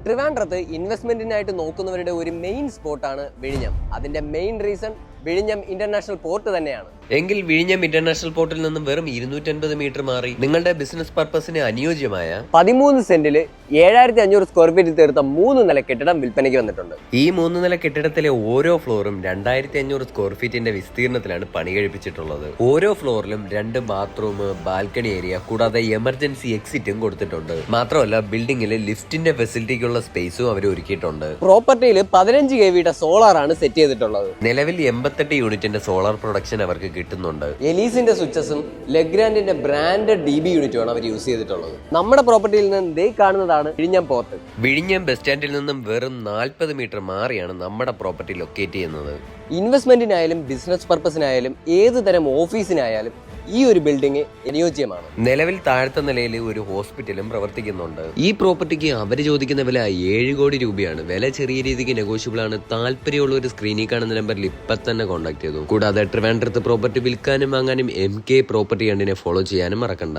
ട്രിവാൻഡ്രത്ത് ഇൻവെസ്റ്റ്മെന്റിനായിട്ട് നോക്കുന്നവരുടെ ഒരു മെയിൻ സ്പോട്ടാണ് വിഴിഞ്ഞം. അതിന്റെ മെയിൻ റീസൺ വിഴിഞ്ഞം ഇന്റർനാഷണൽ പോർട്ട് തന്നെയാണ്. എങ്കിൽ വിഴിഞ്ഞം ഇന്റർനാഷണൽ പോർട്ടിൽ നിന്നും വെറും 250 മീറ്റർ മാറി നിങ്ങളുടെ ബിസിനസ് പർപ്പസിന് അനുയോജ്യമായ 13 സെന്റില് 7500 സ്ക്വയർ ഫീറ്റ് തീർത്ത 3 നില കെട്ടിടം വിൽപ്പനയ്ക്ക് വന്നിട്ടുണ്ട്. ഈ 3 നില കെട്ടിടത്തിലെ ഓരോ ഫ്ലോറും 2500 സ്ക്വയർ ഫീറ്റിന്റെ വിസ്തീർണത്തിലാണ് പണി കഴിപ്പിച്ചിട്ടുള്ളത്. ഓരോ ഫ്ലോറിലും 2 ബാത്റൂം, ബാൽക്കണി ഏരിയ കൂടാതെ എമർജൻസി എക്സിറ്റും കൊടുത്തിട്ടുണ്ട്. മാത്രമല്ല ബിൽഡിംഗിൽ ലിഫ്റ്റിന്റെ ഫെസിലിറ്റിക്കുള്ള സ്പേസും അവർ ഒരുക്കിയിട്ടുണ്ട്. പ്രോപ്പർട്ടിയിൽ 15 kV സോളാർ ആണ് സെറ്റ് ചെയ്തിട്ടുള്ളത്. നിലവിൽ 88 യൂണിറ്റിന്റെ സോളാർ പ്രൊഡക്ഷൻ അവർക്ക് കിട്ടുന്നുണ്ട്. എലീസിന്റെ സ്വിച്ചസും ലെഗ്രാൻഡിന്റെ ബ്രാൻഡഡ് DB യൂണിറ്റുമാണ് അവർ യൂസ് ചെയ്തിട്ടുള്ളത്. നമ്മുടെ പ്രോപ്പർട്ടിയിൽ നിന്ന് ദേ കാണുന്നതാണ് വിഴിഞ്ഞം പോർട്ട്. വിഴിഞ്ഞം ബസ് സ്റ്റാൻഡിൽ നിന്നും വെറും 40 മീറ്റർ മാറിയാണ് നമ്മുടെ പ്രോപ്പർട്ടി ലൊക്കേറ്റ് ചെയ്യുന്നത്. ഇൻവെസ്റ്റ്മെന്റിനായാലും ബിസിനസ് പർപ്പസിനായാലും ഏത് തരം ഓഫീസിനായാലും ഈ ഒരു ബിൽഡിംഗ് അനുയോജ്യമാണ്. നിലവിൽ താഴത്തെ നിലയിൽ ഒരു ഹോസ്പിറ്റലും പ്രവർത്തിക്കുന്നുണ്ട്. ഈ പ്രോപ്പർട്ടിക്ക് അവർ ചോദിക്കുന്ന വില 7 കോടി രൂപയാണ്. വില ചെറിയ രീതിക്ക് നെഗോഷ്യബിൾ ആണ്. താല്പര്യമുള്ള ഒരു സ്ക്രീനിൽ കാണുന്ന നമ്പറിൽ ഇപ്പൊ തന്നെ കോൺടാക്ട് ചെയ്തു. കൂടാതെ ട്രിവാൻഡ്രത്ത് പ്രോപ്പർട്ടി വിൽക്കാനും വാങ്ങാനും MK പ്രോപ്പർട്ടി കണ്ടിനെ ഫോളോ ചെയ്യാനും മറക്കണ്ട.